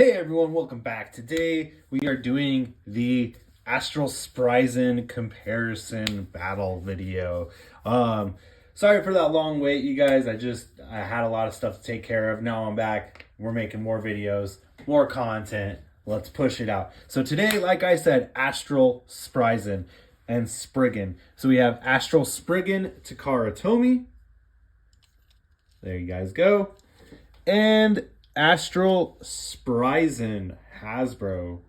Hey everyone, welcome back. Today we are doing the Astral Spryzen comparison battle video. Sorry for that long wait, you guys. I had a lot of stuff to take care of. Now I'm back. We're making more videos, more content. Let's push it out. So today, like I said, Astral Spryzen and Spriggan. So we have Astral Spriggan Takara Tomy. There you guys go. And Astral Spryzen Hasbro.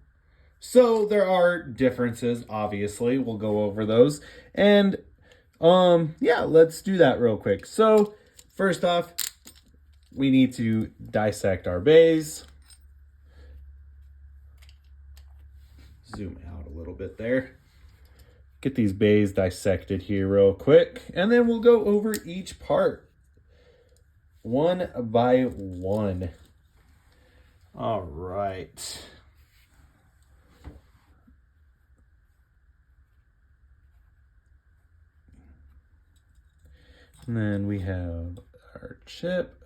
So there are differences, obviously. We'll go over those. And yeah, let's do that real quick. So first off, we need to dissect our beys. Zoom out a little bit there. Get these beys dissected here real quick. And then we'll go over each part one by one. All right. And then we have our chip.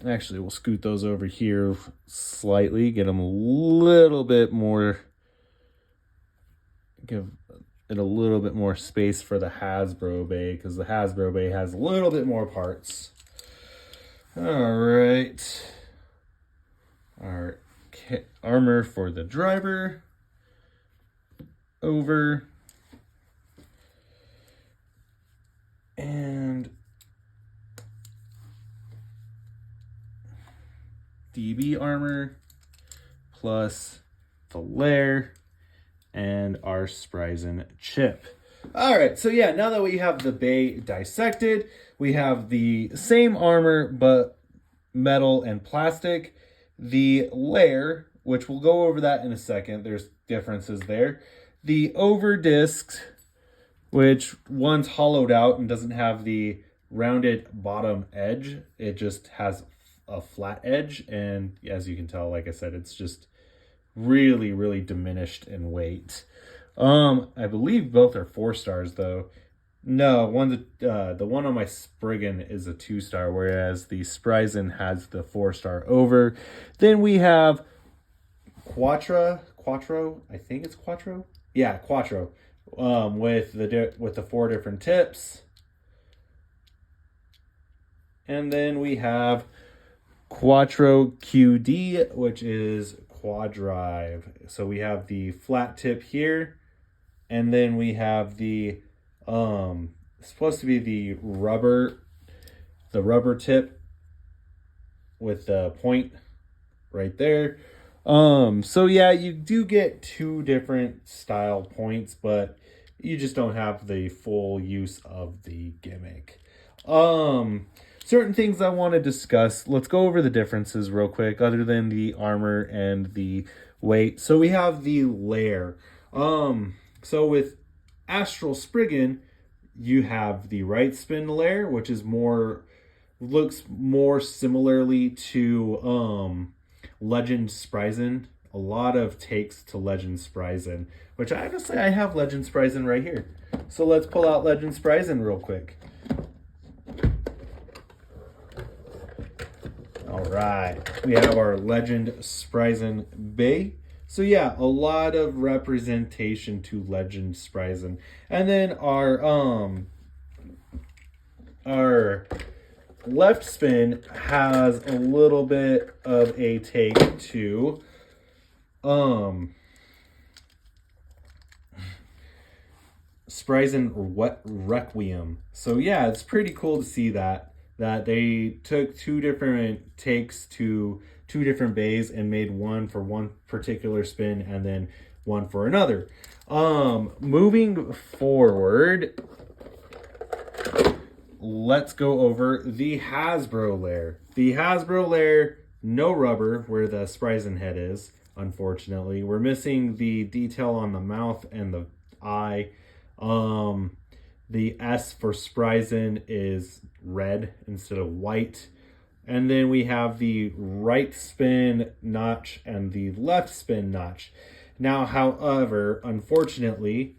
Actually, we'll scoot those over here slightly, get them a little bit more, give it a little bit more space for the Hasbro bay, because the Hasbro bay has a little bit more parts. All right. Our armor for the driver over, and DB armor plus the lair and our Spryzen chip. All right, so yeah, now that we have the bay dissected, we have the same armor but metal and plastic. The lair, which we'll go over that in a second, there's differences there. The over discs, which one's hollowed out and doesn't have the rounded bottom edge. It just has a flat edge, and as you can tell, like I said, it's just really, really diminished in weight. I believe both are 4 stars though. No, the one on my Spriggan is a 2-star, whereas the Spryzen has the 4-star over. Then we have Quattro, I think it's Quattro. Yeah, Quattro. With the 4 different tips. And then we have Quattro QD, which is quad drive. So we have the flat tip here, and then we have the it's supposed to be the rubber tip with the point right there. So yeah, you do get 2 different style points, but you just don't have the full use of the gimmick. Certain things I want to discuss. Let's go over the differences real quick, other than the armor and the weight. So we have the lair. So with Astral Spriggan, you have the right spin lair, which is looks more similarly to Legend Spryzen. A lot of takes to Legend Spryzen, which I have Legend Spryzen right here. So let's pull out Legend Spryzen real quick. All right, we have our Legend Spryzen bay. So yeah, a lot of representation to Legend Spryzen. And then our left spin has a little bit of a take to Spryzen Requiem. So yeah, it's pretty cool to see that they took 2 different takes to 2 different bays and made one for one particular spin and then one for another. Moving forward, let's go over the Hasbro lair. The Hasbro lair, no rubber where the Spryzen head is, unfortunately. We're missing the detail on the mouth and the eye. The S for Spryzen is red instead of white. And then we have the right spin notch and the left spin notch. Now, however, unfortunately,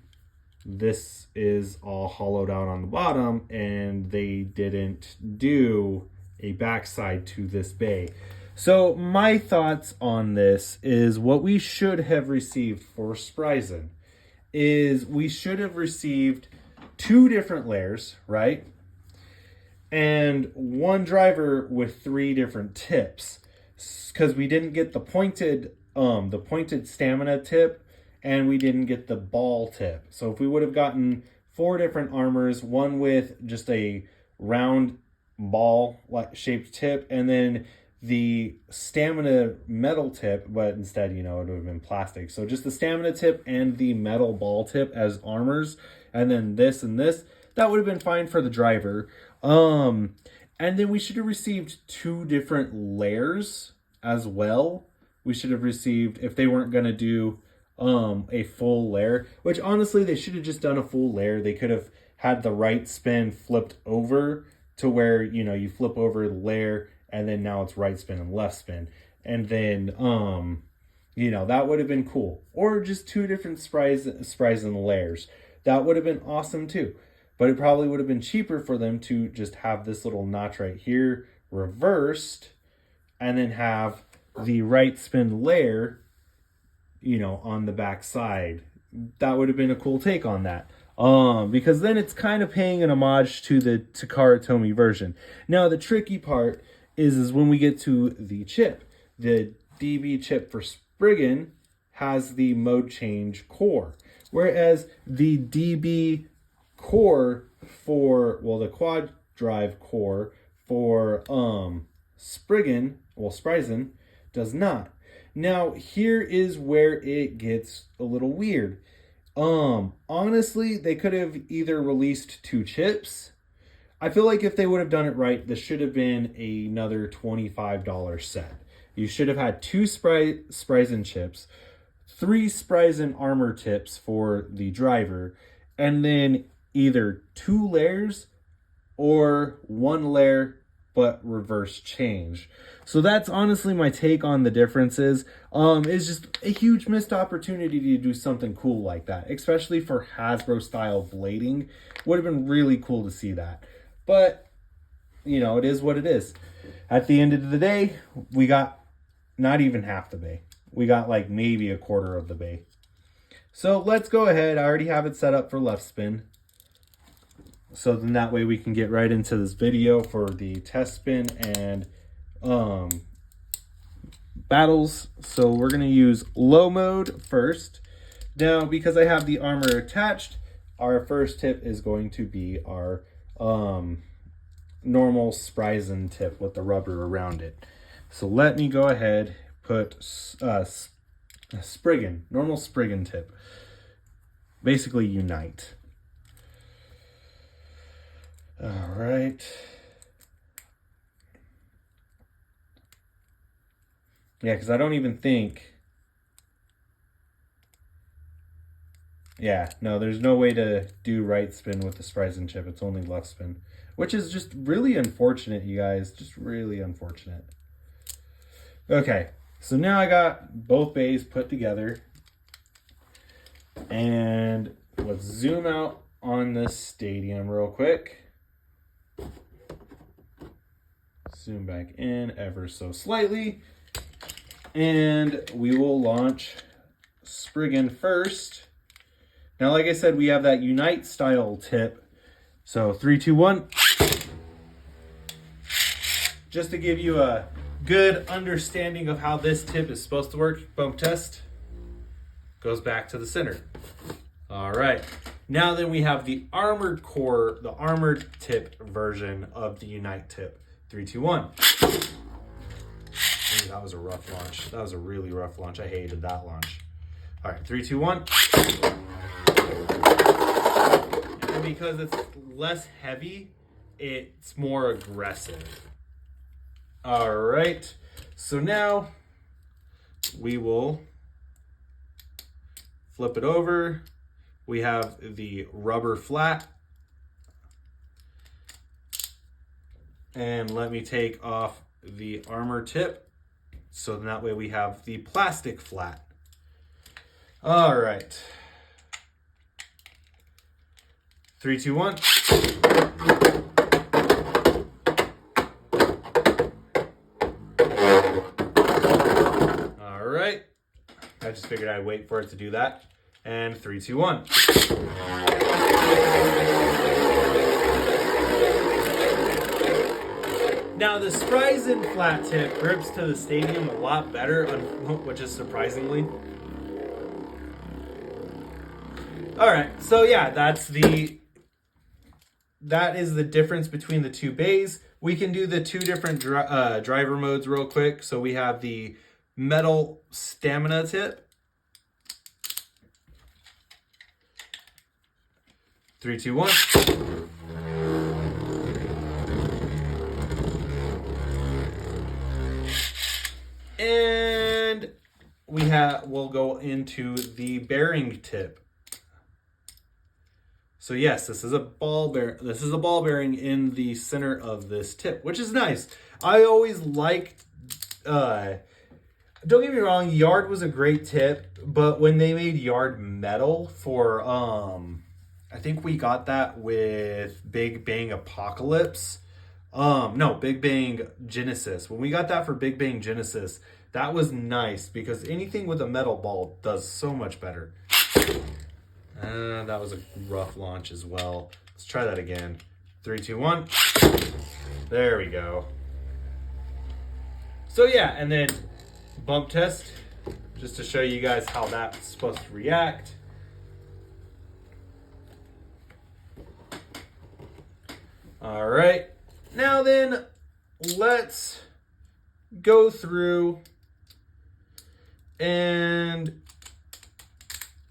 this is all hollowed out on the bottom and they didn't do a backside to this bay. So my thoughts on this is what we should have received for Spryzen is we should have received 2 different layers, right? And 1 driver with 3 different tips, because we didn't get the pointed stamina tip, and we didn't get the ball tip. So if we would have gotten 4 different armors, one with just a round ball shaped tip, and then the stamina metal tip, but instead, it would have been plastic. So just the stamina tip and the metal ball tip as armors, and then this and this, that would have been fine for the driver. And then we should have received 2 different layers as well. We should have received, if they weren't going to do a full layer, which honestly, they should have just done a full layer. They could have had the right spin flipped over to where, you flip over the layer and then now it's right spin and left spin. And then, that would have been cool. Or just 2 different Spryzen layers. That would have been awesome too. But it probably would have been cheaper for them to just have this little notch right here reversed and then have the right spin layer, on the back side. That would have been a cool take on that. Because then it's kind of paying an homage to the Takara Tomy version. Now, the tricky part is when we get to the chip. The DB chip for Spriggan has the mode change core, whereas the DB core for, the quad drive core for Spriggan, Spryzen, does not. Now, here is where it gets a little weird. Honestly, they could have either released 2 chips. I feel like if they would have done it right, this should have been another $25 set. You should have had 2 Spryzen chips, 3 Spryzen armor tips for the driver, and then either 2 layers or 1 layer but reverse change. So that's honestly my take on the differences. It's just a huge missed opportunity to do something cool like that, especially for Hasbro style blading. Would have been really cool to see that. But, it is what it is. At the end of the day, we got not even half the bay. We got like maybe a quarter of the bay. So let's go ahead. I already have it set up for left spin. So then that way we can get right into this video for the test spin and battles. So we're going to use low mode first. Now, because I have the armor attached, our first tip is going to be our normal Spryzen tip with the rubber around it. So let me go ahead, put Spriggan, normal Spriggan tip. Basically unite. All right. Yeah, because I don't even think... Yeah, no, there's no way to do right spin with the Spryzen chip. It's only left spin, which is just really unfortunate, you guys. Just really unfortunate. Okay, so now I got both bays put together. And let's zoom out on this stadium real quick. Zoom back in ever so slightly. And we will launch Spriggan first. Now, like I said, we have that Unite style tip. So 3, 2, 1. Just to give you a good understanding of how this tip is supposed to work, bump test. Goes back to the center. All right. Now then we have the armored core, the armored tip version of the Unite tip. 3, 2, 1. Ooh, that was a rough launch. That was a really rough launch. I hated that launch. All right, 3, 2, 1. And because it's less heavy, it's more aggressive. All right. So now we will flip it over. We have the rubber flat. And let me take off the armor tip. So that way we have the plastic flat. All right. 3, 2, 1. right. I just figured I'd wait for it to do that. And 3, 2, 1. Now the Spryzen flat tip grips to the stadium a lot better, which is surprisingly. Alright, so yeah, that is the difference between the two bays. We can do the two different driver modes real quick. So we have the metal stamina tip. 3, 2, 1. And we'll go into the bearing tip. So yes, this is a ball bearing in the center of this tip, which is nice. I always liked, don't get me wrong, Yard was a great tip, but when they made Yard metal for, I think we got that with Big Bang Apocalypse. No, Big Bang Genesis. When we got that for Big Bang Genesis, that was nice because anything with a metal ball does so much better. That was a rough launch as well. Let's try that again. 3, 2, 1. There we go. So yeah, and then bump test, just to show you guys how that's supposed to react. All right, now then, let's go through and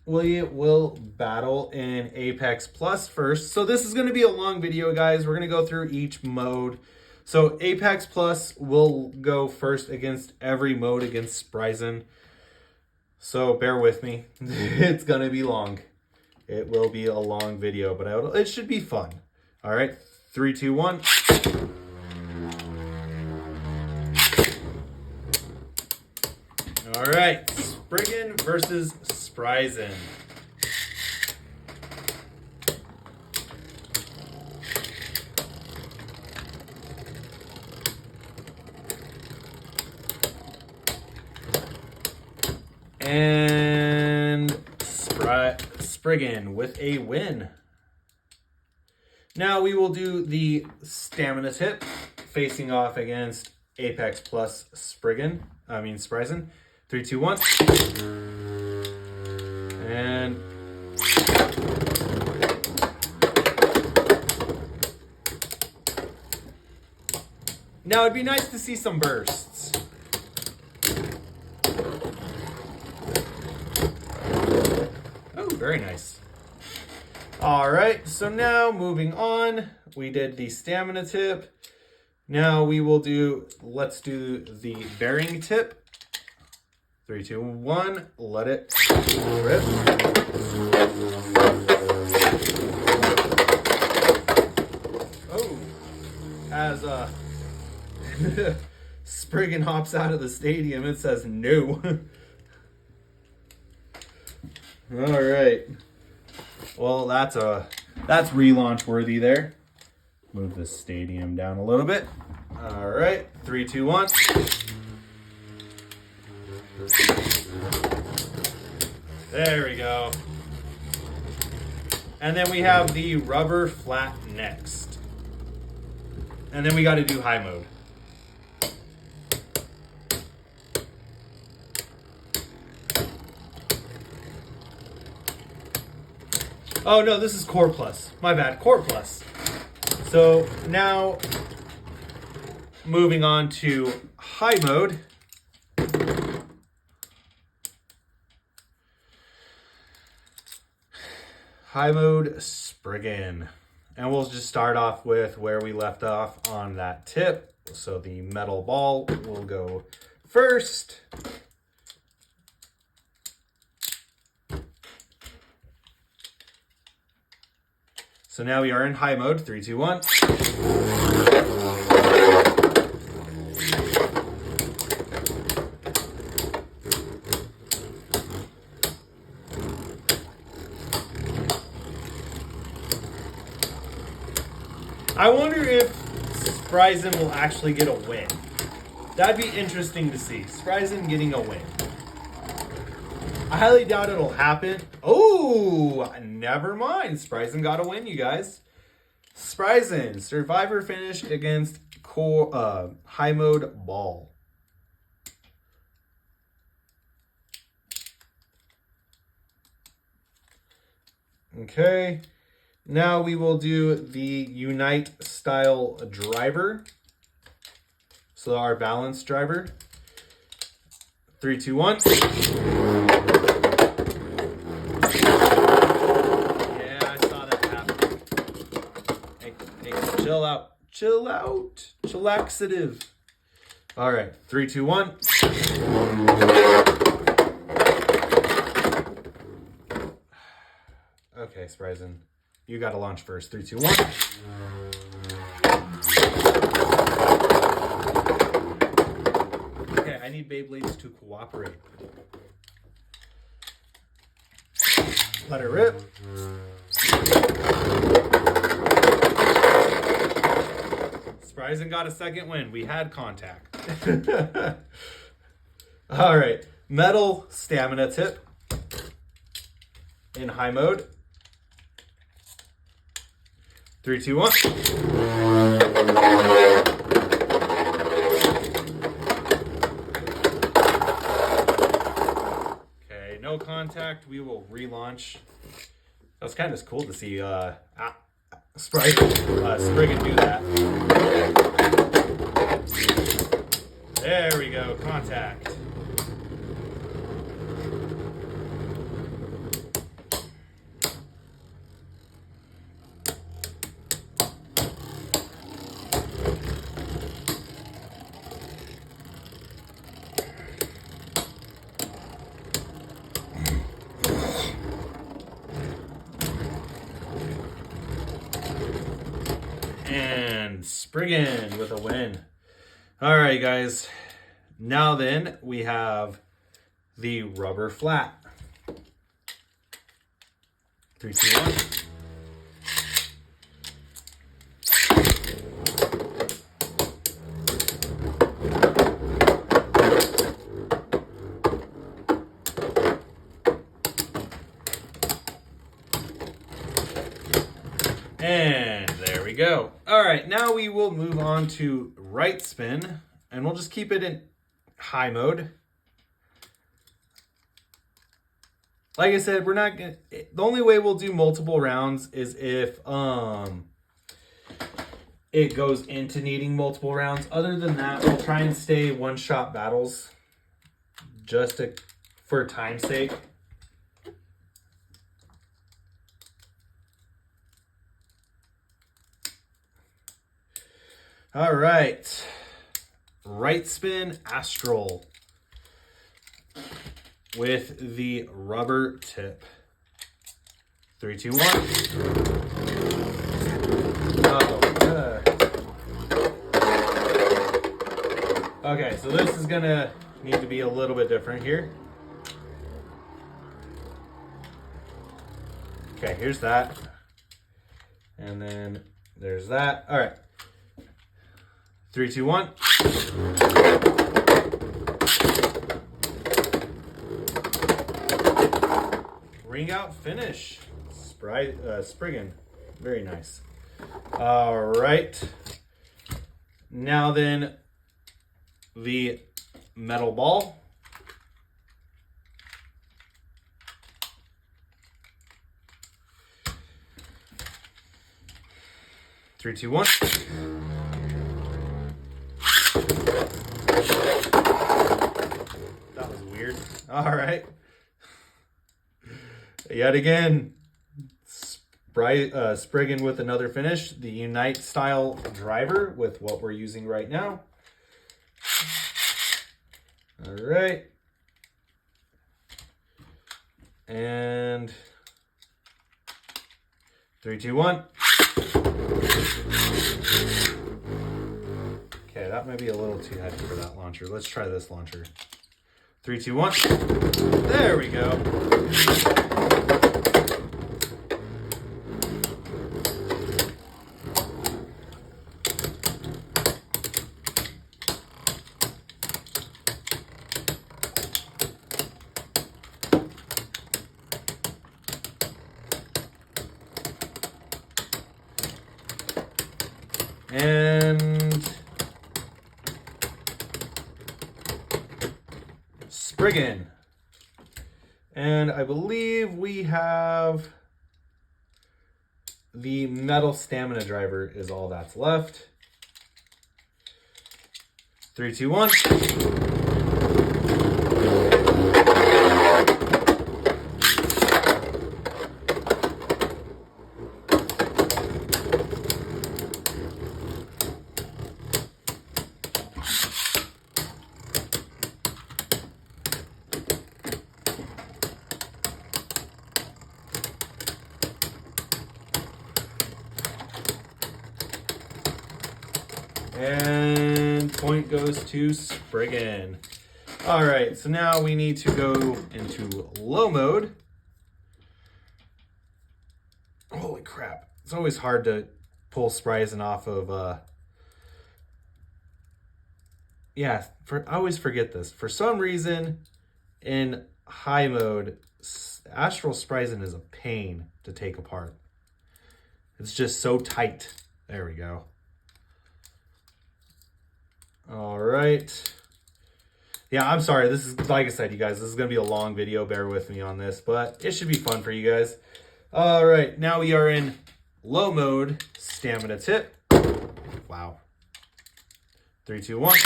we will battle in Apex Plus first. So this is going to be a long video, guys. We're going to go through each mode. So Apex Plus will go first against every mode against Spryzen. So bear with me. It's going to be long. It will be a long video, but it should be fun. All right, 3, 2, 1. All right, Spriggan versus Spryzen. And Spriggan with a win. Now we will do the stamina tip facing off against Apex Plus Spryzen. 3, 2, 1. And now it'd be nice to see some bursts. Oh, very nice. All right, so now moving on, we did the stamina tip. Now let's do the bearing tip. 3, 2, 1, let it rip. Oh, as Spriggan hops out of the stadium, it says no. All right. Well, that's relaunch worthy there. Move the stadium down a little bit. All right, 3, 2, 1. There we go. And then we have the rubber flat next. And then we got to do high mode. Oh no, this is Core Plus. My bad, Core Plus. So now moving on to high mode. High mode Spriggan. And we'll just start off with where we left off on that tip. So the metal ball will go first. So now we are in high mode. 3, 2, 1. I wonder if Spryzen will actually get a win. That'd be interesting to see. Spryzen getting a win. I highly doubt it'll happen. Oh, never mind. Spryzen got a win, you guys. Spryzen, Survivor finish against High Mode Ball. Okay. Now we will do the Unite style driver. So our balance driver. 3, 2, 1. Yeah, I saw that happen. Hey, chill out. Chill out. Chillaxative. All right. 3, 2, 1. Okay, Spryzen. You got to launch first. 3, 2, 1. Okay, I need Beyblades to cooperate. Let it rip. Spryzen got a second win. We had contact. All right. Metal stamina tip in high mode. 3, 2, 1. Okay, no contact. We will relaunch. That was kind of cool to see Spriggan do that. There we go, contact. And Spriggan with a win. All right, guys. Now then, we have the rubber flat. 3, 2, 1. And there we go. All right, now we will move on to right spin, and we'll just keep it in high mode. Like I said, we're not gonna, the only way we'll do multiple rounds is if it goes into needing multiple rounds. Other than that, we'll try and stay one-shot battles just for time's sake. All right. Right spin Astral with the rubber tip. 3, 2, 1. Okay, so this is gonna need to be a little bit different here. Okay, here's that. And then there's that. All right. 3, 2, 1. Ring out finish. Spriggan. Very nice. All right. Now then, the metal ball. Three, two, one. That was weird. All right. Yet again, Spriggan with another finish. The Unite style driver with what we're using right now. All right. And 3, 2, 1. Okay, that might be a little too heavy for that launcher. Let's try this launcher. 3, 2, 1. There we go. And Spriggan. And I believe we have the metal stamina driver is all that's left. 3, 2, 1. And point goes to Spriggan. All right, so now we need to go into low mode. Holy crap. It's always hard to pull Spryzen off of, yeah, I always forget this. For some reason, in high mode, Astral Spryzen is a pain to take apart. It's just so tight. There we go. All right. Yeah, I'm sorry. This is, like I said, you guys, this is going to be a long video. Bear with me on this, but it should be fun for you guys. All right. Now we are in low mode stamina tip. Wow. 3, 2, 1.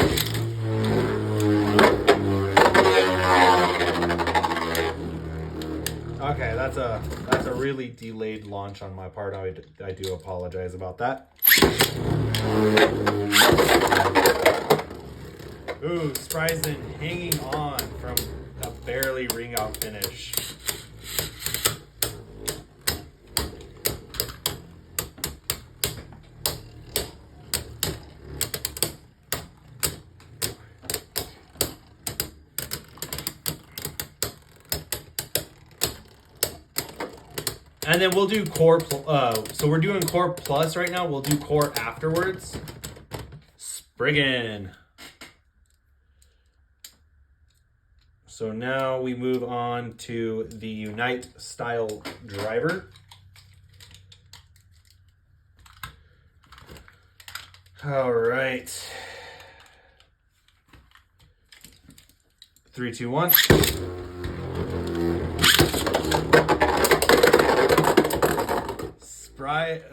Okay, that's a really delayed launch on my part. I do apologize about that. Ooh, Spryzen hanging on from a barely ring out finish. And then we'll do core, so we're doing core plus right now. We'll do core afterwards. Spriggan. So now we move on to the Unite style driver. All right. 3, 2, 1.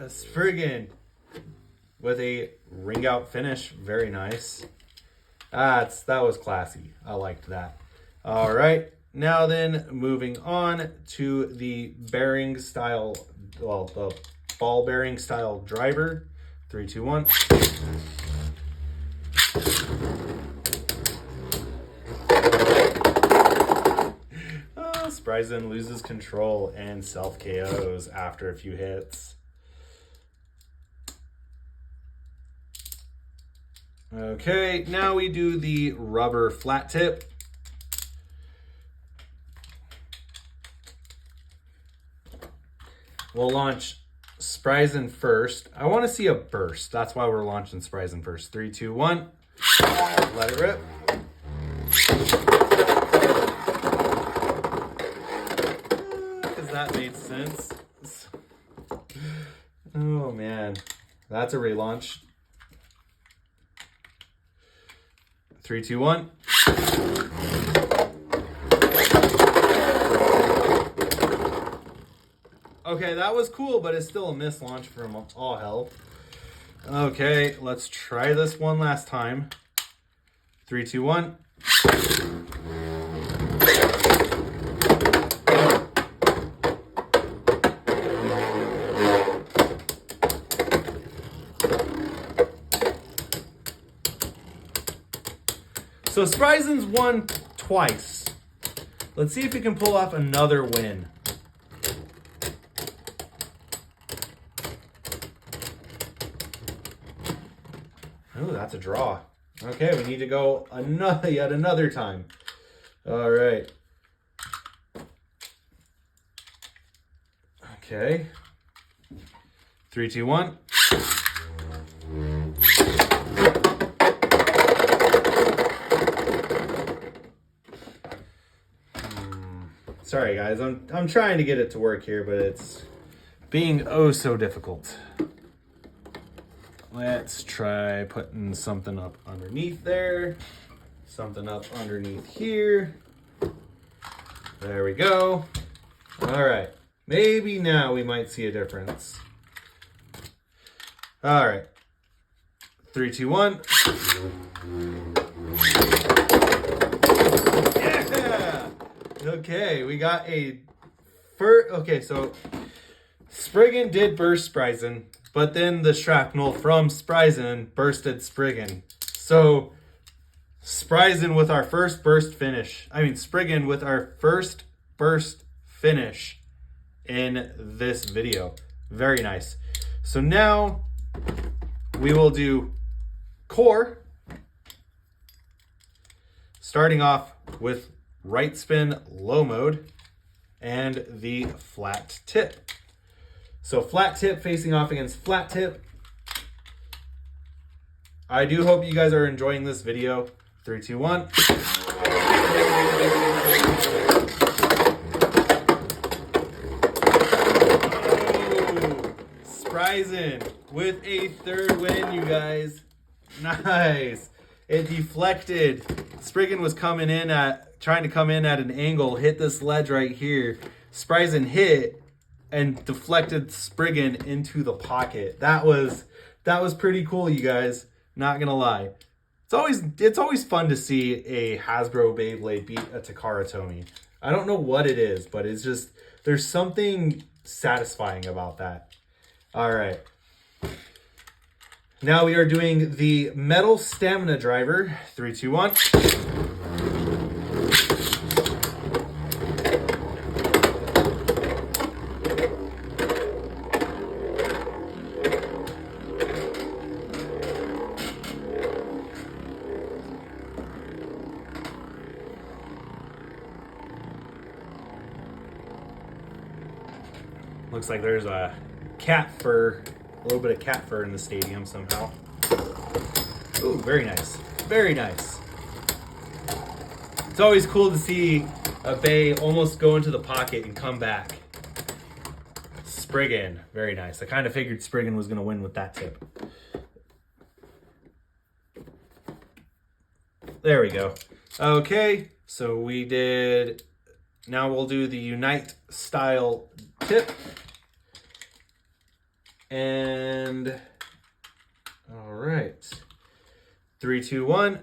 Spriggan with a ring out finish. Very nice. That was classy. I liked that. All right, now then moving on to the bearing style, well, the ball bearing style driver. 3, 2, 1. Spryzen loses control and self KOs after a few hits. Okay, now we do the rubber flat tip. We'll launch Spryzen first. I want to see a burst. That's why we're launching Spryzen first. 3, 2, 1. Let it rip. Because that made sense. Oh, man. That's a relaunch. 3, 2, 1. Okay, that was cool, but it's still a missed launch from all hell. Okay, let's try this one last time. 3, 2, 1. So Spryzen's won twice. Let's see if we can pull off another win. Oh, that's a draw. Okay, we need to go yet another time. All right. Okay. 3, 2, 1. Sorry guys, I'm trying to get it to work here, but it's being oh so difficult. Let's try putting something up underneath there. Something up underneath here. There we go. All right. Maybe now we might see a difference. All right. 3, 2, 1. Yeah! Okay, we got a first. Okay, so Spriggan did burst Spryzen, but then the shrapnel from Spryzen bursted Spriggan. So Spryzen with our first burst finish. Spriggan with our first burst finish in this video. Very nice. So now we will do core, starting off with right spin low mode and the flat tip. So flat tip facing off against flat tip. I do hope you guys are enjoying this video. 3, 2, 1. Spryzen with a third win, you guys. Nice. It deflected. Spriggan was trying to come in at an angle, hit this ledge right here. Spryzen hit and deflected Spriggan into the pocket. That was pretty cool, you guys. Not gonna lie. It's always fun to see a Hasbro Beyblade beat a Takara Tomy. I don't know what it is, but it's just, there's something satisfying about that. All right. Now we are doing the metal stamina driver. 3, 2, 1. Looks like there's a little bit of cat fur in the stadium somehow. Ooh, very nice. Very nice. It's always cool to see a bay almost go into the pocket and come back. Spriggan, very nice. I kind of figured Spriggan was going to win with that tip. There we go. Okay, so we did... Now we'll do the Unite style tip. And... All right. 3, 2, 1.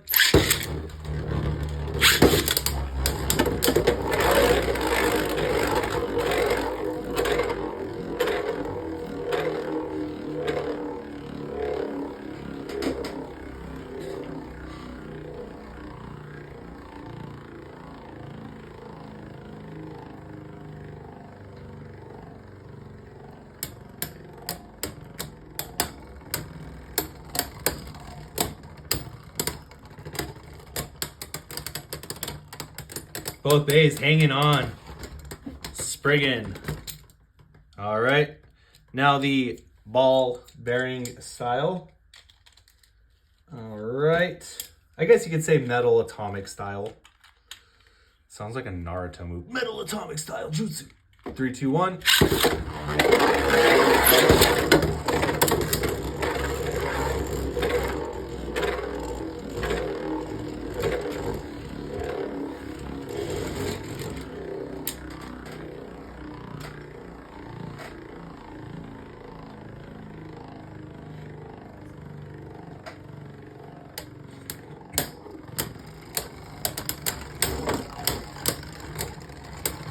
Both bays hanging on. Spriggan. All right. Now the ball bearing style. All right. I guess you could say metal atomic style. Sounds like a Naruto move. Metal atomic style jutsu. 3, 2, 1.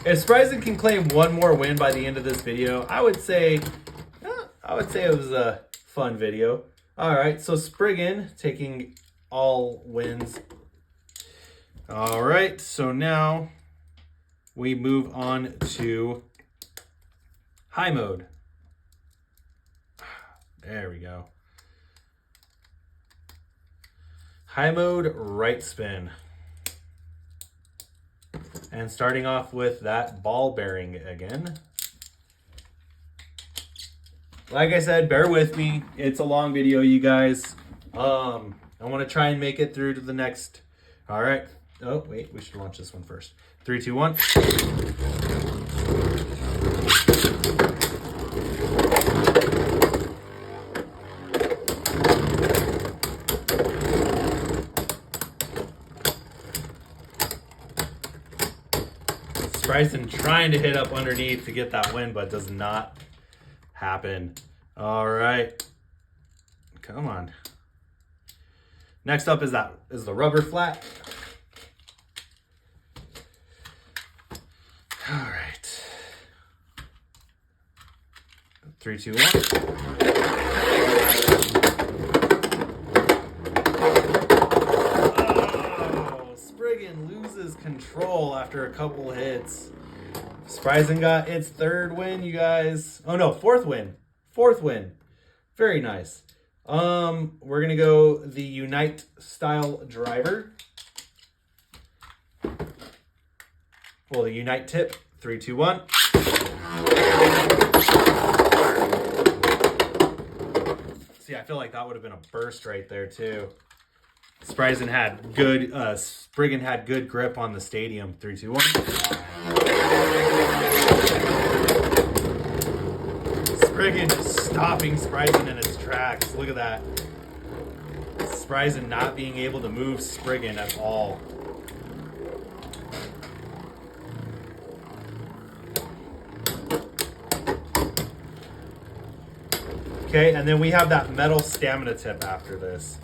If Spryzen can claim one more win by the end of this video, I would say it was a fun video. All right, so Spriggan taking all wins. All right, so now we move on to high mode. There we go. High mode, right spin. And starting off with that ball bearing again. Like I said, bear with me. It's a long video, you guys. I want to try and make it through to the next. All right. Oh, wait. We should launch this one first. 3, 2, 1. Spryzen trying to hit up underneath to get that win, but does not happen. All right. Come on. Next up is the rubber flat. All right. 3, 2, 1. Oh, Spriggan loses control after a couple hits. Spryzen got its 3rd win, you guys. Oh no, 4th win. 4th win. Very nice. We're gonna go the Unite style driver. Well, the Unite tip. 3, 2, 1. See, I feel like that would have been a burst right there too. Spryzen had good. Spriggan had good grip on the stadium. 3, 2, 1. Spriggan just stopping Spryzen in its tracks. Look at that. Spryzen not being able to move Spriggan at all. Okay, and then we have that metal stamina tip after this.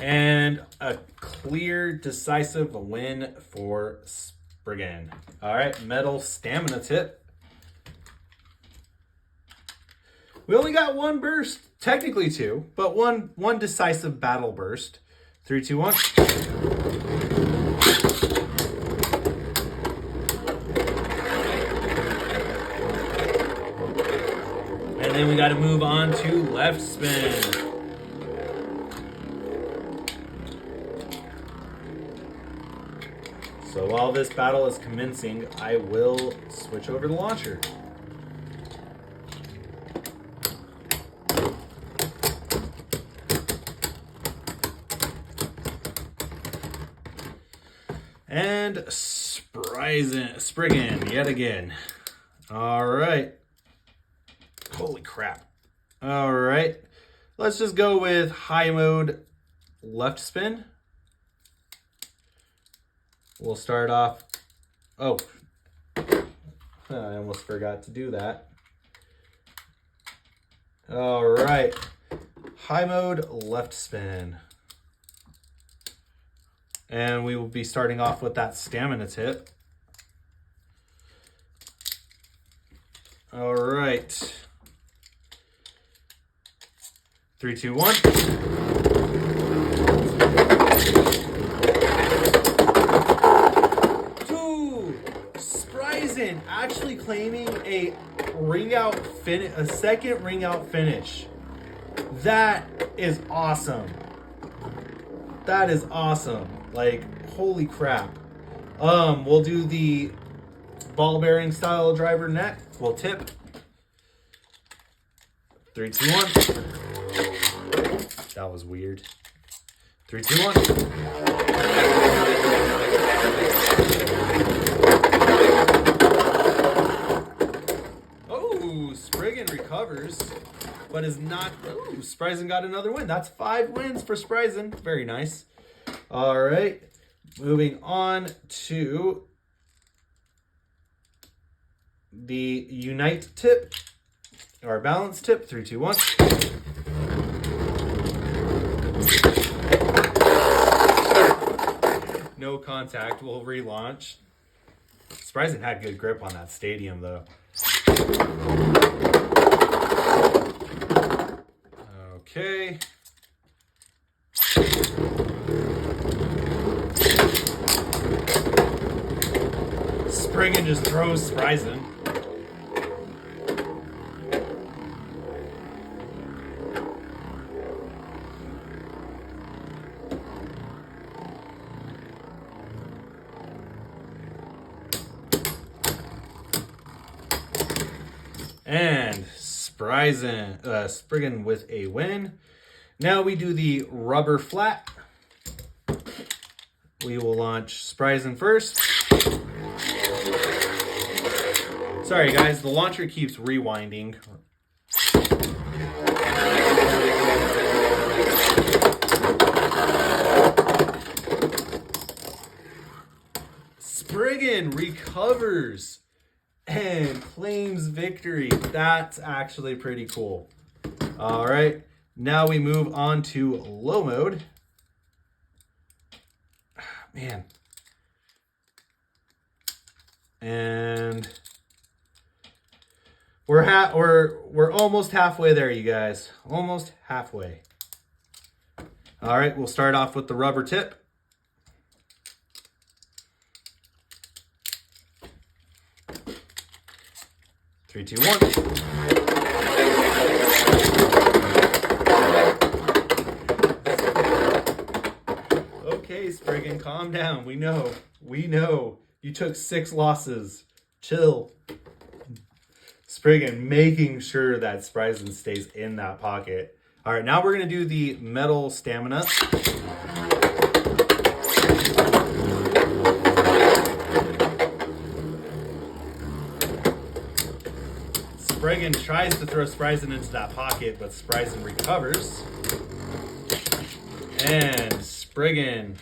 And a clear, decisive win for Spriggan. All right, metal stamina tip. We only got 1 burst, technically 2, but one decisive battle burst. 3, 2, 1. And then we got to move on to left spin. So while this battle is commencing, I will switch over the launcher. And Spriggan yet again. All right. Holy crap. All right. Let's just go with high mode left spin. We'll start off. Oh, I almost forgot to do that. All right. High mode left spin. And we will be starting off with that stamina tip. All right. 3, 2, 1. Spryzen actually claiming a second ring out finish. That is awesome. That is awesome. Like, holy crap. We'll do the ball bearing style driver next. We'll tip. 3, 2, 1. That was weird. 3, 2, 1. Oh, Spriggan recovers, but is not. Oh, Spryzen got another win. That's 5 wins for Spryzen. Very nice. All right, moving on to the Unite tip, or balance tip. 3, 2, 1. No contact. We'll relaunch. Spryzen had good grip on that stadium, though. Okay. Spriggan just throws Spryzen. And Spriggan with a win. Now we do the rubber flat. We will launch Spryzen first. Sorry guys, the launcher keeps rewinding. recovers and claims victory. That's actually pretty cool. All right, now we move on to low mode. Man. And we're almost halfway there, you guys. Almost halfway. All right, we'll start off with the rubber tip. Three, two, one. Okay, Spriggan, calm down. We know. You took 6 losses. Chill. Spriggan making sure that Spryzen stays in that pocket. All right, now we're going to do the metal stamina. Spriggan tries to throw Spryzen into that pocket, but Spryzen recovers. And Spriggan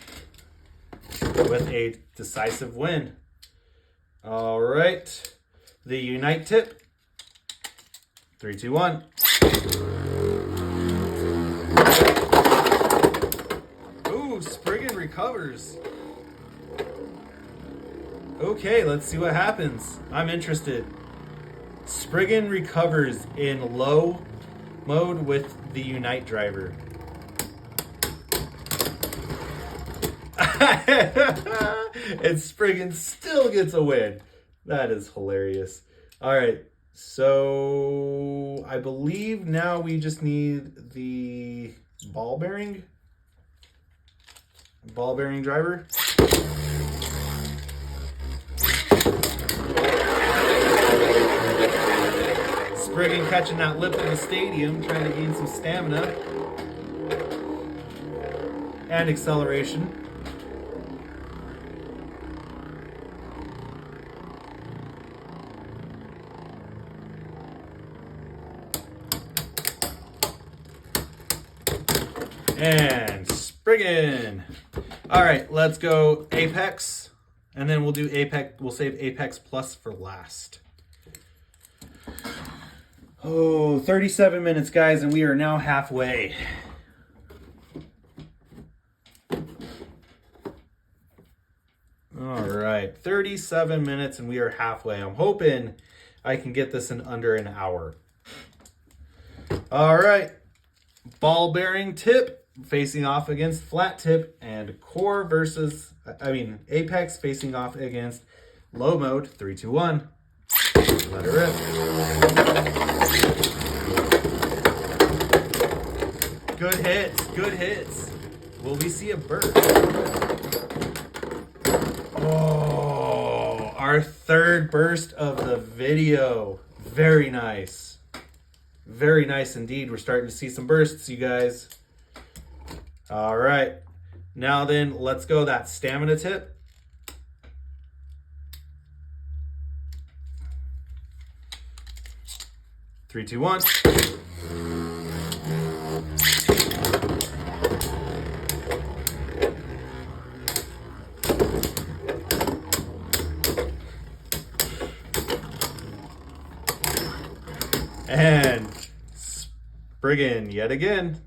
with a decisive win. All right, the unite tip. 3, 2, 1. Ooh, Spriggan recovers. Okay, let's see what happens. I'm interested. Spriggan recovers in low mode with the unite driver. And Spriggan still gets a win. That is hilarious. All right, so I believe now we just need the ball bearing driver. Spriggan catching that lip in the stadium, trying to gain some stamina and acceleration. And Spriggan. All right, let's go Apex, and then we'll do Apex. We'll save Apex Plus for last. Oh, 37 minutes, guys, and we are now halfway. All right, 37 minutes, and we are halfway. I'm hoping I can get this in under an hour. All right, ball bearing tip facing off against flat tip, and Apex facing off against low mode. 3, 2, 1. Let it rip. Good hits. Will we see a burst? Oh, our third burst of the video. Very nice. Very nice indeed. We're starting to see some bursts, you guys. All right. Now then, let's go that stamina tip. Three, two, one. And Spriggan yet again.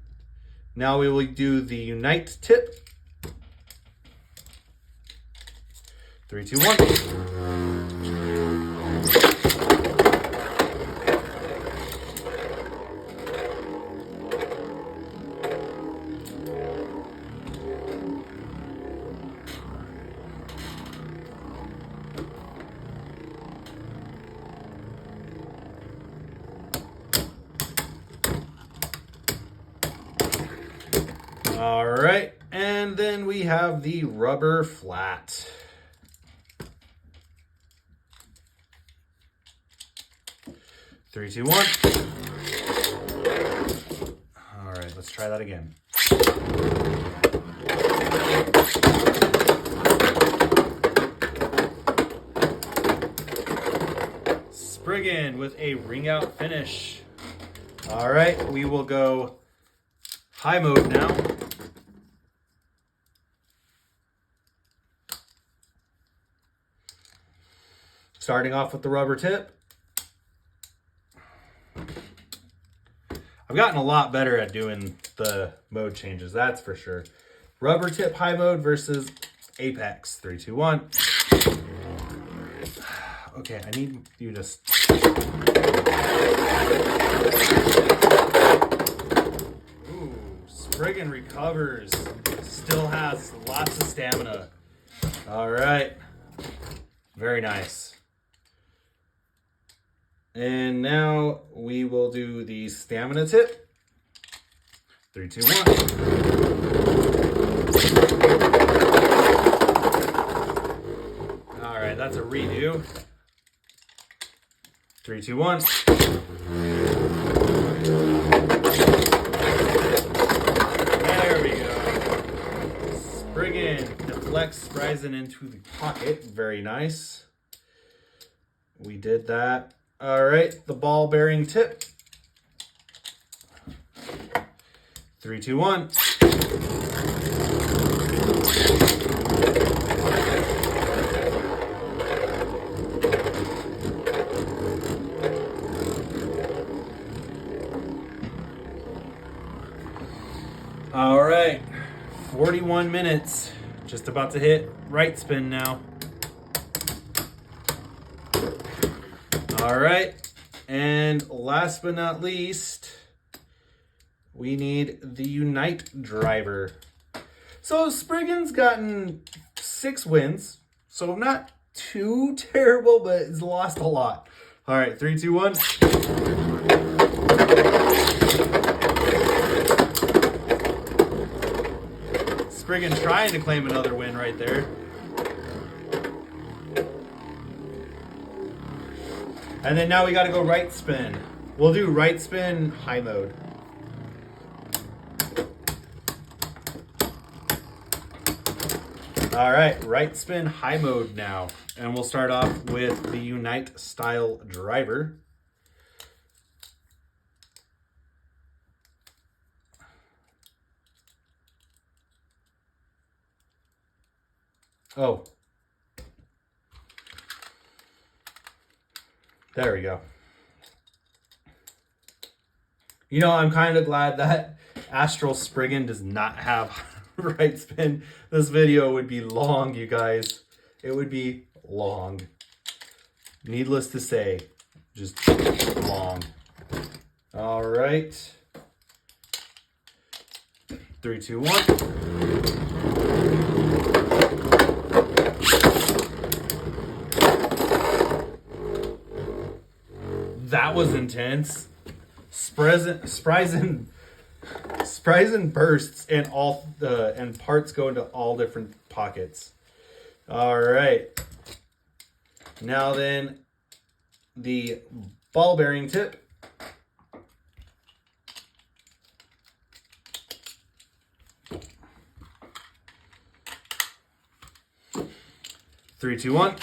Now we will do the unite tip. 3, 2, 1. All right, and then we have the rubber flat. Three, two, one. All right, let's try that again. Spriggan with a ring out finish. All right, we will go high mode now. Starting off with the rubber tip. I've gotten a lot better at doing the mode changes, that's for sure. Rubber tip high mode versus Apex. 3, 2, 1. Okay, I need you to... Ooh, Spriggan recovers. Still has lots of stamina. All right. Very nice. And now we will do the stamina tip. 3, 2, 1. All right, that's a redo. 3, 2, 1. There we go. Spriggan deflects Spryzen into the pocket. Very nice. We did that. All right, the ball bearing tip. 3, 2, 1. All right, 41 minutes. Just about to hit right spin now. All right, and last but not least, we need the Unite driver. So Spriggan's gotten 6 wins, so not too terrible, but it's lost a lot. All right, 3, 2, 1. Spriggan trying to claim another win right there. And then now we got to go right spin. We'll do right spin high mode. All right, right spin high mode now. And we'll start off with the Unite style driver. Oh. There we go. You know, I'm kind of glad that Astral Spriggan does not have right spin. This video would be long, you guys. It would be long. Needless to say, just long. All right. 3, 2, 1. That was intense. Spryzen bursts and and parts go into all different pockets. All right. Now then, the ball bearing tip. Three, two, 1.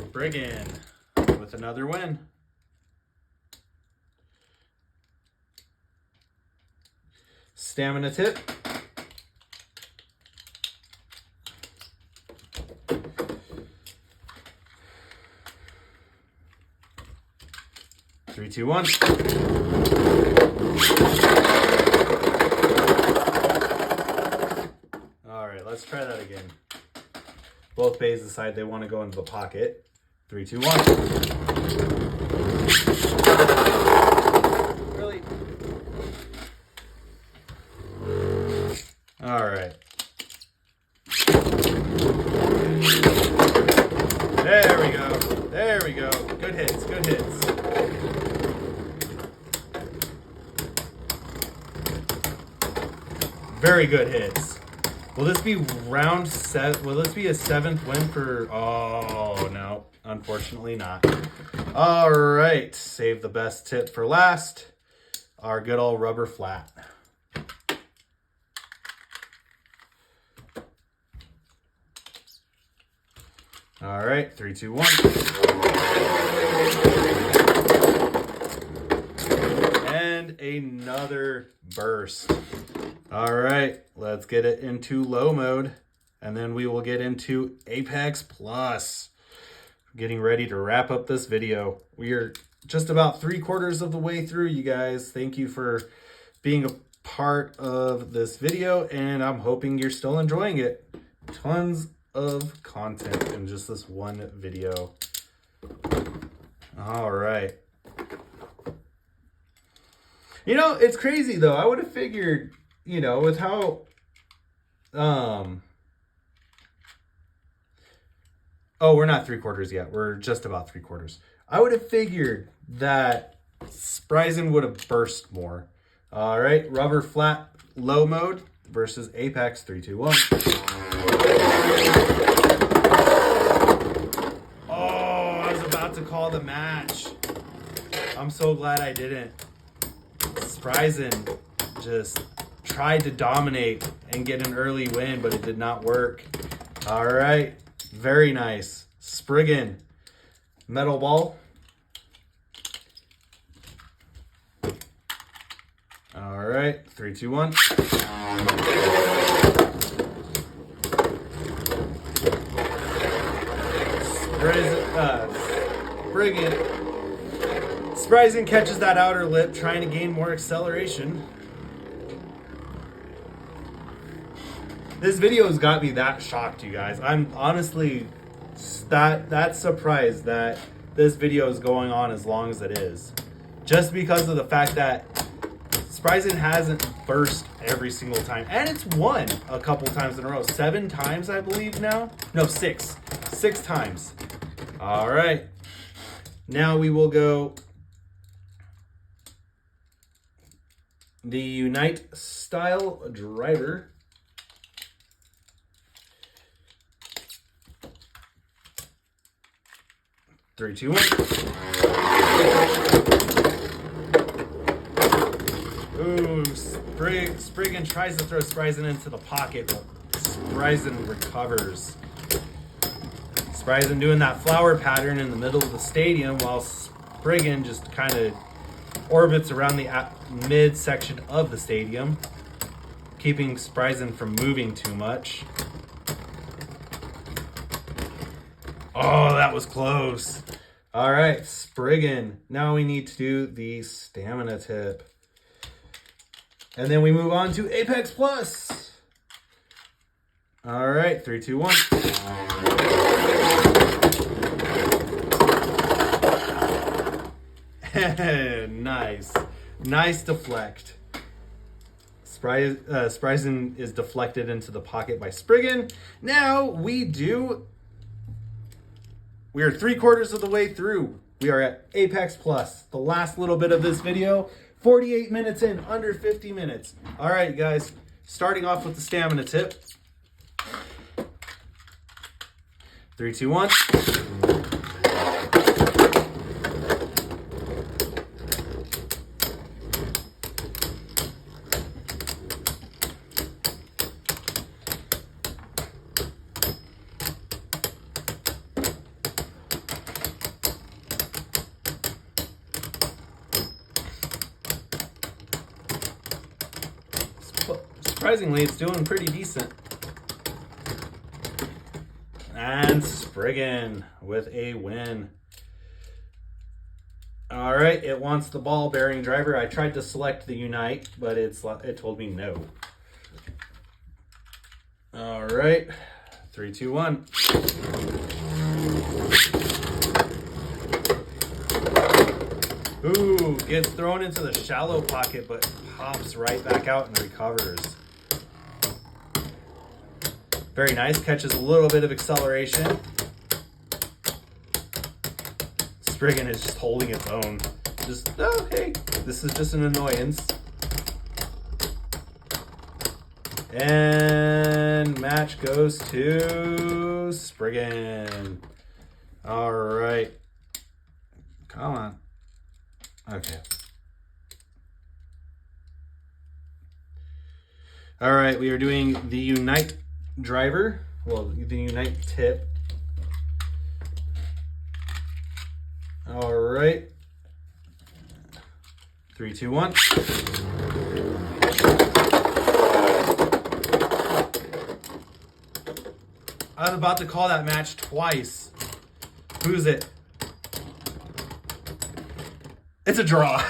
Spriggan with another win. Stamina tip. Three, two, 1. All right, let's try that again. Both bays decide they want to go into the pocket. 3, 2, 1. Really? All right. There we go. There we go. Good hits. Good hits. Very good hits. Will this be round 7? Will this be a 7th win for... Oh, no. Unfortunately not. All right. Save the best tip for last. Our good old rubber flat. All right. 3, 2, 1. And another burst. All right, let's get it into low mode, and then we will get into Apex Plus. Getting ready to wrap up this video. We are just about 3/4 of the way through, you guys. Thank you for being a part of this video, and I'm hoping you're still enjoying it. Tons of content in just this one video. All right. You know, it's crazy though. I would have figured, you know, with how oh, we're not 3/4 yet. We're just about 3/4. I would have figured that Spryzen would have burst more. All right, rubber flat low mode versus Apex 3, 2, 1. Oh, I was about to call the match. I'm so glad I didn't. Spryzen just tried to dominate and get an early win, but it did not work. All right, very nice. Spriggan, metal ball. All right, 3, 2, 1. Spryzen catches that outer lip, trying to gain more acceleration. This video has got me that shocked, you guys. I'm honestly that surprised that this video is going on as long as it is. Just because of the fact that Spryzen hasn't burst every single time. And it's won a couple times in a row. 7 times, I believe now. No, 6. 6 times. All right. Now we will go the Unite style driver. Three, two, 1. Ooh, Spriggan tries to throw Spryzen into the pocket, but Spryzen recovers. Spryzen doing that flower pattern in the middle of the stadium while Spriggan just kind of orbits around the mid section of the stadium, keeping Spryzen from moving too much. Oh, that was close. All right, Spriggan. Now we need to do the stamina tip. And then we move on to Apex Plus. All right, 3, 2, 1. Nice. Nice deflect. Spryzen is deflected into the pocket by Spriggan. Now we are 3/4 of the way through. We are at Apex Plus. The last little bit of this video, 48 minutes in, under 50 minutes. All right, guys, starting off with the stamina tip. 3, 2, 1. Surprisingly, it's doing pretty decent. And Spriggan with a win. All right, it wants the ball bearing driver. I tried to select the Unite, but it told me no. All right, 3, 2, 1. Ooh, gets thrown into the shallow pocket, but pops right back out and recovers. Very nice, catches a little bit of acceleration. Spriggan is just holding its own. Just, oh, hey, this is just an annoyance. And match goes to Spriggan. All right. Come on. Okay. All right, we are doing the Unite driver. Well, the Unite tip. All right. 3, 2, 1. I was about to call that match twice. Who's it? It's a draw.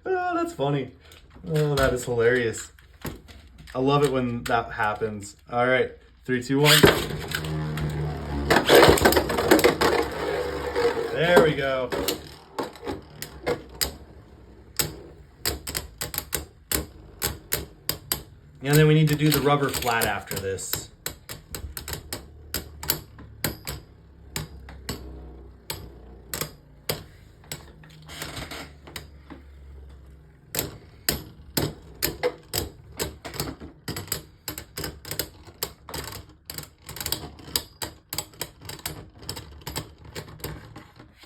Oh, that's funny. Oh, that is hilarious. I love it when that happens. All right, 3, 2, 1. There we go. And then we need to do the rubber flat after this.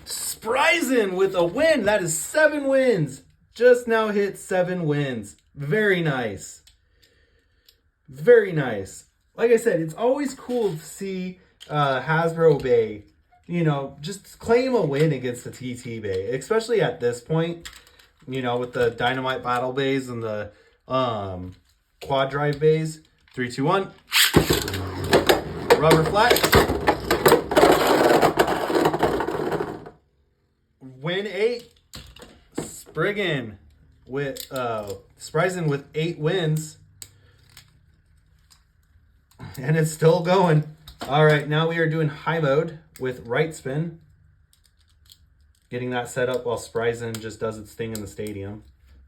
Spryzen with a win. That is 7 wins. Just now hit 7 wins. Very nice. Very nice. Like I said, it's always cool to see Hasbro Bay, you know, just claim a win against the TT Bay, especially at this point, you know, with the Dynamite Battle Bays and the Quad Drive Bays. 3, 2, 1. Rubber flat. Win 8. Spriggan with Spryzen with 8 wins. And it's still going. All right, now we are doing high mode with right spin. Getting that set up while Spryzen just does its thing in the stadium.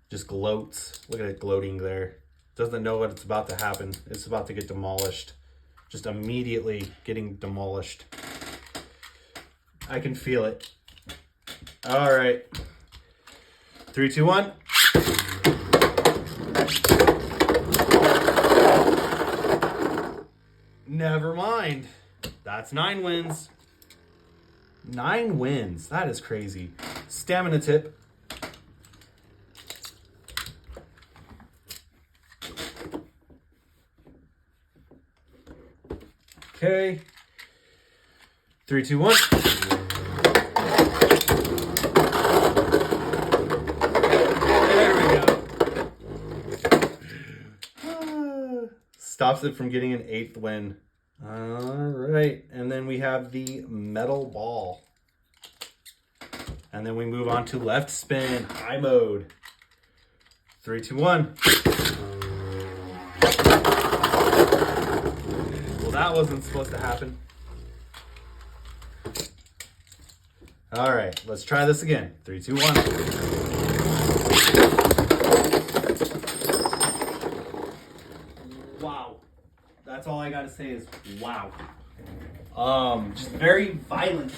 Just gloats. Look at it gloating there. Doesn't know what it's about to happen. It's about to get demolished. Just immediately getting demolished. I can feel it. All right. 3, 2, 1. Never mind. That's 9 wins. 9 wins. That is crazy. Stamina tip. Okay. 3, 2, 1. Stops it from getting an 8th win. All right, and then we have the metal ball. And then we move on to left spin, high mode. 3, 2, 1. Well, that wasn't supposed to happen. All right, let's try this again. 3, 2, 1. Wow. That's all I gotta say is wow. Just very violent.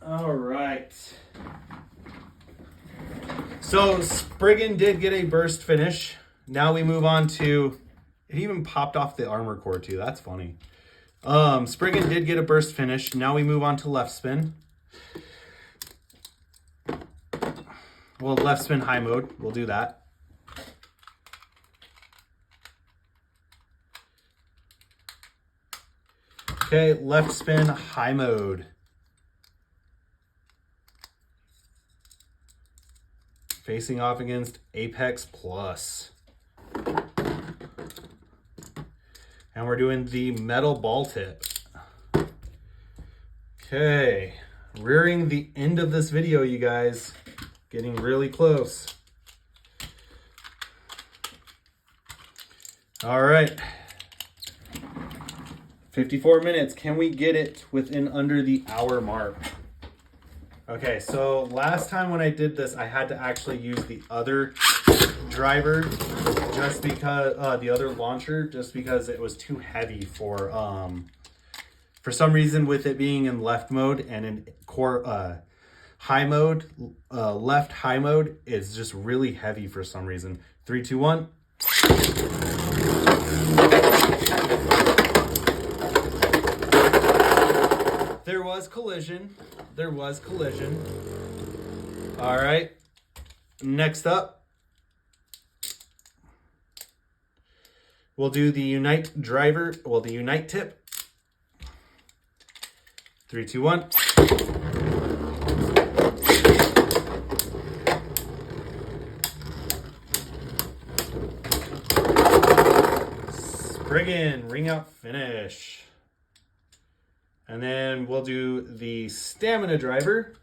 All right. So Spriggan did get a burst finish. Now we move on to, it even popped off the armor core too. That's funny. Spriggan did get a burst finish. Now we move on to left spin. Well, left spin high mode. We'll do that. Okay, left spin high mode. Facing off against Apex Plus. And we're doing the metal ball tip. Okay, rearing the end of this video, you guys. Getting really close. All right. 54 minutes. Can we get it within under the hour mark? Okay, so last time when I did this, I had to actually use the other driver just because, the other launcher, just because it was too heavy for some reason with it being in left mode and in core, high mode, left high mode is just really heavy for some reason. 3, 2, 1. There was collision. There was collision. All right. Next up, we'll do the unite driver. Well, the unite tip. 3, 2, 1. Spriggan ring out finish. And then we'll do the stamina driver.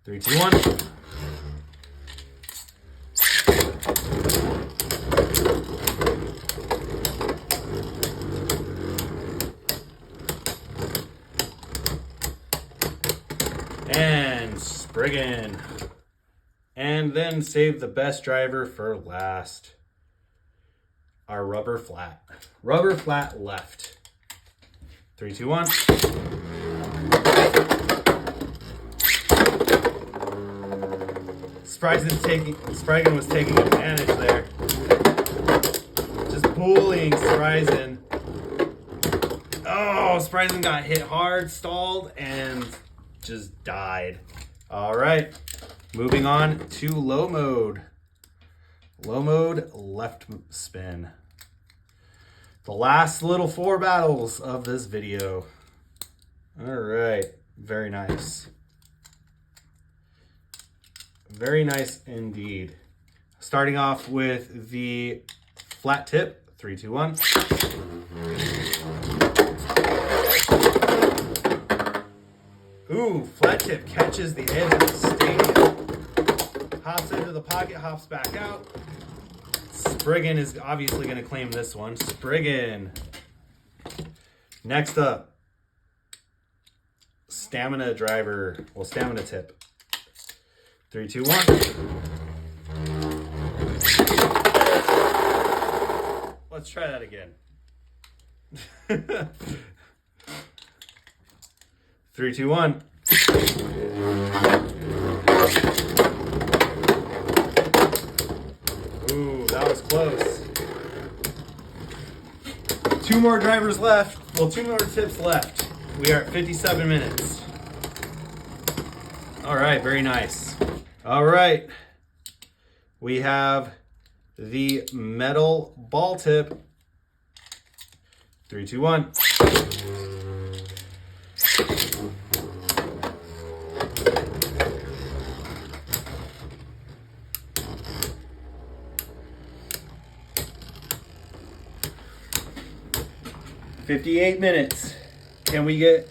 Three, two, one. And Spriggan. And then save the best driver for last. Our rubber flat. Rubber flat left. 3, 2, 1. Spriggan was taking advantage there. Just bullying Spryzen. Oh, Spryzen got hit hard, stalled, and just died. All right, moving on to low mode. Low mode, left spin. The last little 4 battles of this video. All right, very nice. Very nice indeed. Starting off with the flat tip, 3, 2, 1. Ooh, flat tip catches the edge of the stadium. Hops into the pocket, hops back out. Spriggan is obviously going to claim this one. Spriggan. Next up, stamina driver. Well, stamina tip. 3, 2, 1. Let's try that again. 3, 2, 1. Ooh, that was close. 2 more drivers left. Well, 2 more tips left. We are at 57 minutes. All right, very nice. All right. We have the metal ball tip. 3, 2, 1. "58 minutes. Can we get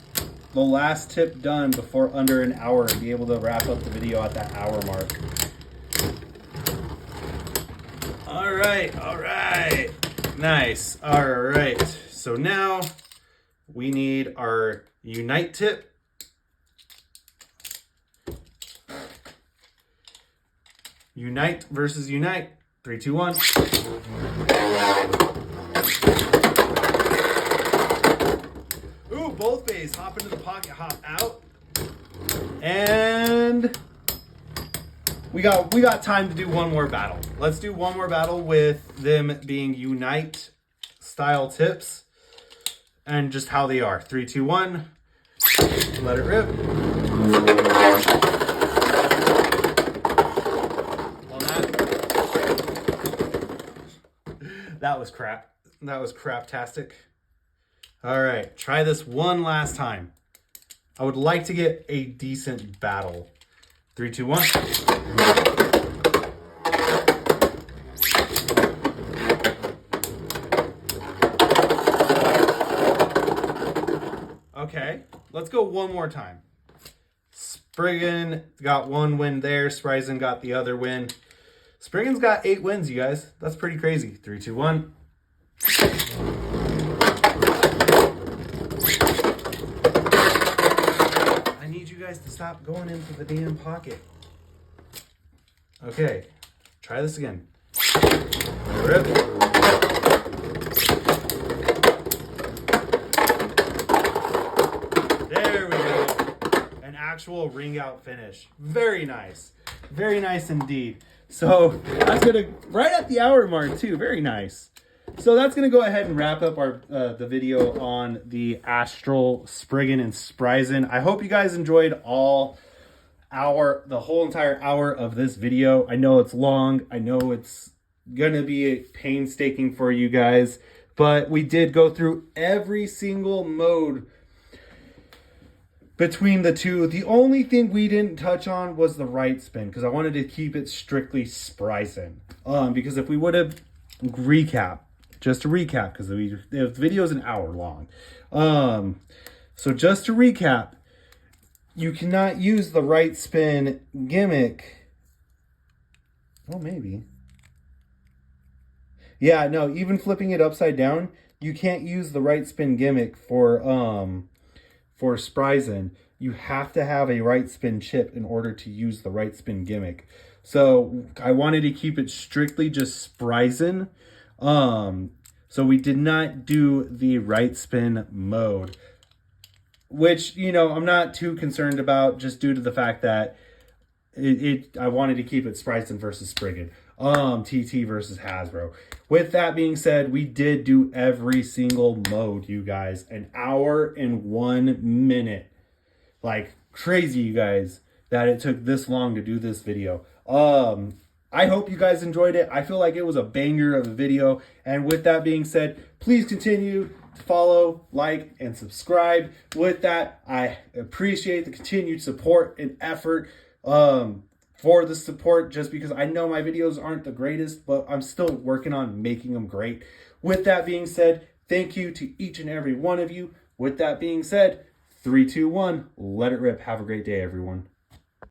the last tip done before under an hour and be able to wrap up the video at that hour mark?" All right. Nice. All right. So now we need our unite tip. Unite versus unite. 3, 2, 1. Ooh, both beys hop into the pocket, hop out. And we got time to do one more battle. Let's do one more battle with them being unite style tips and just how they are. 3, 2, 1. Let it rip. Well, that was crap. That was craptastic. All right, try this one last time. I would like to get a decent battle. 3, 2, 1. Okay, let's go one more time. Spriggan got 1 win there. Spryzen got the other win. Spriggan's got 8 wins, you guys. That's pretty crazy. 3, 2, 1. I need you guys to stop going into the damn pocket. Okay, try this again. Rip. There we go. An actual ring out finish. Very nice. Very nice indeed. So that's gonna, right at the hour mark too. Very nice. So that's gonna go ahead and wrap up our the video on the Astral, Spriggan, and Spryzen. I hope you guys enjoyed the whole entire hour of this video. I know it's long. I know it's gonna be painstaking for you guys, but we did go through every single mode between the two. The only thing we didn't touch on was the right spin, because I wanted to keep it strictly Spryzen. Because if we would have just to recap, because the video is an hour long. So just to recap, you cannot use the right spin gimmick. Well, maybe. Yeah, no, even flipping it upside down, you can't use the right spin gimmick for Spryzen. You have to have a right spin chip in order to use the right spin gimmick. So I wanted to keep it strictly just Spryzen. So we did not do the right spin mode, which, you know, I'm not too concerned about, just due to the fact that I wanted to keep it Spryzen versus Spriggan. TT versus Hasbro. With that being said, we did do every single mode, you guys. An hour and 1 minute. Like, crazy, you guys, that it took this long to do this video. I hope you guys enjoyed it. I feel like it was a banger of a video. And with that being said, please continue to follow, like, and subscribe. With that, I appreciate the continued support and effort for the support, just because I know my videos aren't the greatest, but I'm still working on making them great. With that being said, thank you to each and every one of you. With that being said, 3, 2, 1, let it rip. Have a great day, everyone.